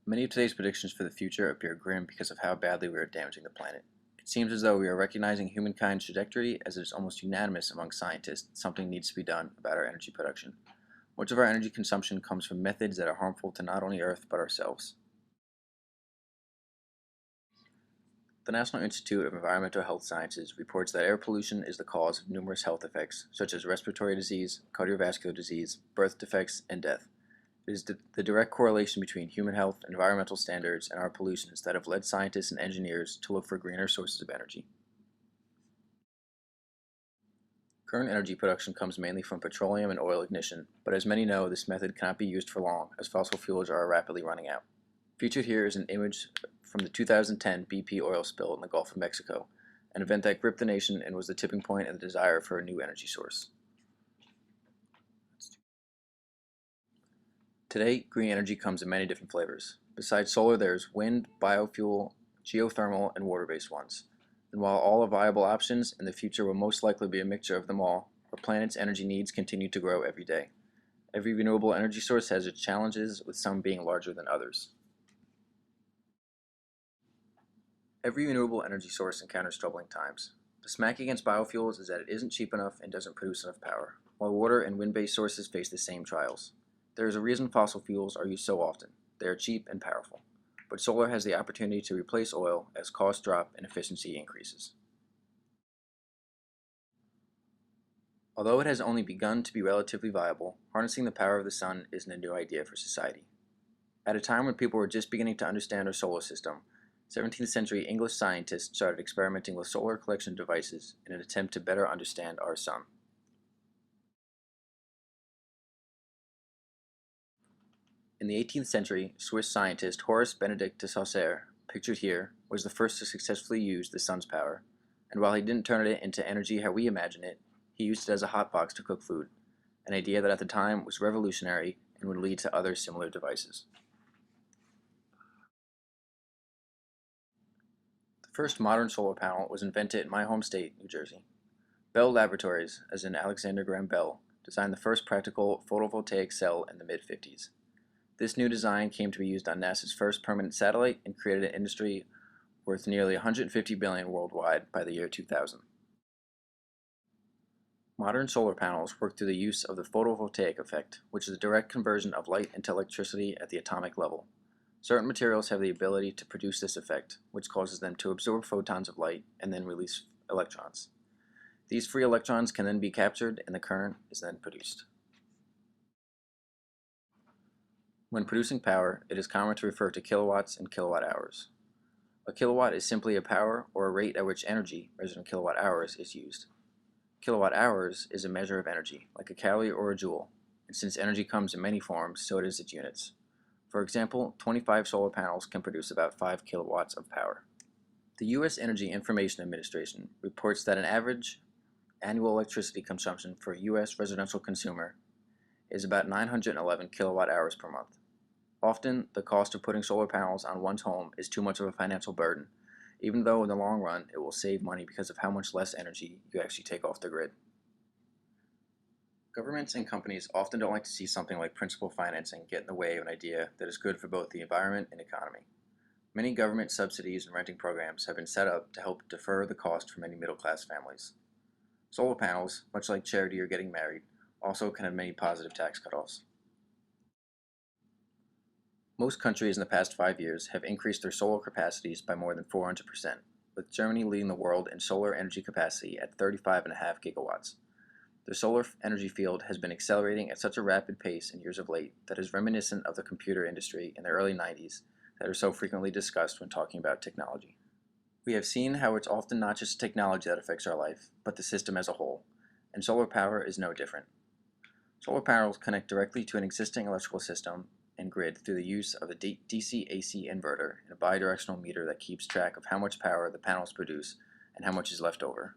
Many of today's predictions for the future appear grim because of how badly we are damaging the planet. It seems as though we are recognizing humankind's trajectory, as it is almost unanimous among scientists that something needs to be done about our energy production. Much of our energy consumption comes from methods that are harmful to not only Earth but ourselves. The National Institute of Environmental Health Sciences reports that air pollution is the cause of numerous health effects, such as respiratory disease, cardiovascular disease, birth defects, and death. It is the direct correlation between human health, environmental standards, and our pollutions that have led scientists and engineers to look for greener sources of energy. Current energy production comes mainly from petroleum and oil ignition, but as many know, this method cannot be used for long as fossil fuels are rapidly running out. Featured here is an image from the 2010 BP oil spill in the Gulf of Mexico, an event that gripped the nation and was the tipping point in the desire for a new energy source. Today, green energy comes in many different flavors. Besides solar, there's wind, biofuel, geothermal, and water-based ones. And while all are viable options, in the future will most likely be a mixture of them all, our planet's energy needs continue to grow every day. Every renewable energy source has its challenges, with some being larger than others. Every renewable energy source encounters troubling times. The smack against biofuels is that it isn't cheap enough and doesn't produce enough power, while water and wind-based sources face the same trials. There is a reason fossil fuels are used so often. They are cheap and powerful. But solar has the opportunity to replace oil as costs drop and efficiency increases. Although it has only begun to be relatively viable, harnessing the power of the sun isn't a new idea for society. At a time when people were just beginning to understand our solar system, 17th century English scientists started experimenting with solar collection devices in an attempt to better understand our sun. In the 18th century, Swiss scientist Horace Benedict de Saussure, pictured here, was the first to successfully use the sun's power, and while he didn't turn it into energy how we imagine it, he used it as a hot box to cook food, an idea that at the time was revolutionary and would lead to other similar devices. The first modern solar panel was invented in my home state, New Jersey. Bell Laboratories, as in Alexander Graham Bell, designed the first practical photovoltaic cell in the mid-50s. This new design came to be used on NASA's first permanent satellite and created an industry worth nearly $150 billion worldwide by the year 2000. Modern solar panels work through the use of the photovoltaic effect, which is a direct conversion of light into electricity at the atomic level. Certain materials have the ability to produce this effect, which causes them to absorb photons of light and then release electrons. These free electrons can then be captured and the current is then produced. When producing power, it is common to refer to kilowatts and kilowatt hours. A kilowatt is simply a power or a rate at which energy, measured in kilowatt hours, is used. Kilowatt hours is a measure of energy, like a calorie or a joule, and since energy comes in many forms, so does its units. For example, 25 solar panels can produce about 5 kilowatts of power. The U.S. Energy Information Administration reports that an average annual electricity consumption for a U.S. residential consumer is about 911 kilowatt hours per month. Often, the cost of putting solar panels on one's home is too much of a financial burden, even though in the long run it will save money because of how much less energy you actually take off the grid. Governments and companies often don't like to see something like principal financing get in the way of an idea that is good for both the environment and economy. Many government subsidies and renting programs have been set up to help defer the cost for many middle-class families. Solar panels, much like charity or getting married, also can have many positive tax cutoffs. Most countries in the past 5 years have increased their solar capacities by more than 400%, with Germany leading the world in solar energy capacity at 35.5 gigawatts. The solar energy field has been accelerating at such a rapid pace in years of late that is reminiscent of the computer industry in the early 90s that are so frequently discussed when talking about technology. We have seen how it's often not just technology that affects our life, but the system as a whole, and solar power is no different. Solar panels connect directly to an existing electrical system and grid through the use of a DC-AC inverter and a bidirectional meter that keeps track of how much power the panels produce and how much is left over.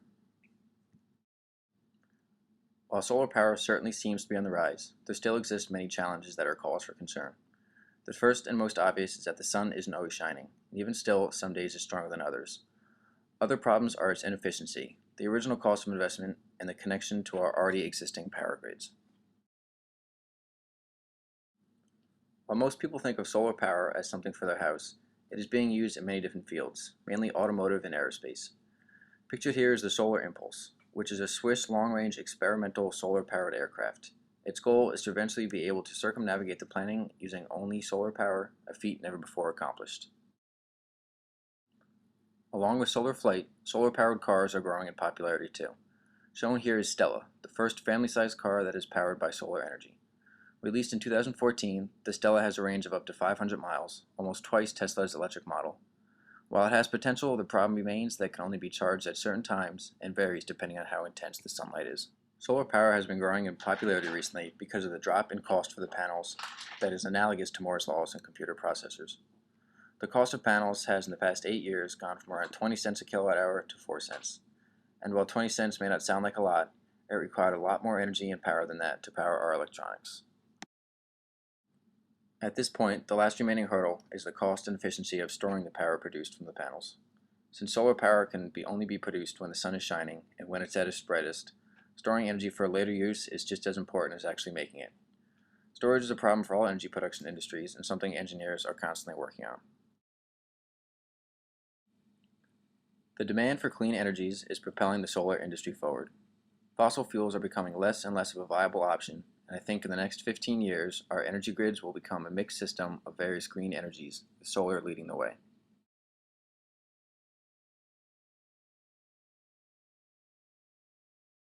While solar power certainly seems to be on the rise, there still exist many challenges that are cause for concern. The first and most obvious is that the sun isn't always shining, and even still, some days it's stronger than others. Other problems are its inefficiency, the original cost of investment, and the connection to our already existing power grids. While most people think of solar power as something for their house, it is being used in many different fields, mainly automotive and aerospace. Pictured here is the Solar Impulse, which is a Swiss long-range experimental solar-powered aircraft. Its goal is to eventually be able to circumnavigate the planet using only solar power, a feat never before accomplished. Along with solar flight, solar-powered cars are growing in popularity too. Shown here is Stella, the first family-sized car that is powered by solar energy. Released in 2014, the Stella has a range of up to 500 miles, almost twice Tesla's electric model. While it has potential, the problem remains that it can only be charged at certain times and varies depending on how intense the sunlight is. Solar power has been growing in popularity recently because of the drop in cost for the panels that is analogous to Moore's laws in computer processors. The cost of panels has in the past 8 years gone from around 20 cents a kilowatt hour to 4 cents. And while 20 cents may not sound like a lot, it required a lot more energy and power than that to power our electronics. At this point, the last remaining hurdle is the cost and efficiency of storing the power produced from the panels. Since solar power can only be produced when the sun is shining and when it's at its brightest, storing energy for later use is just as important as actually making it. Storage is a problem for all energy production industries and something engineers are constantly working on. The demand for clean energies is propelling the solar industry forward. Fossil fuels are becoming less and less of a viable option, and I think in the next 15 years, our energy grids will become a mixed system of various green energies, with solar leading the way.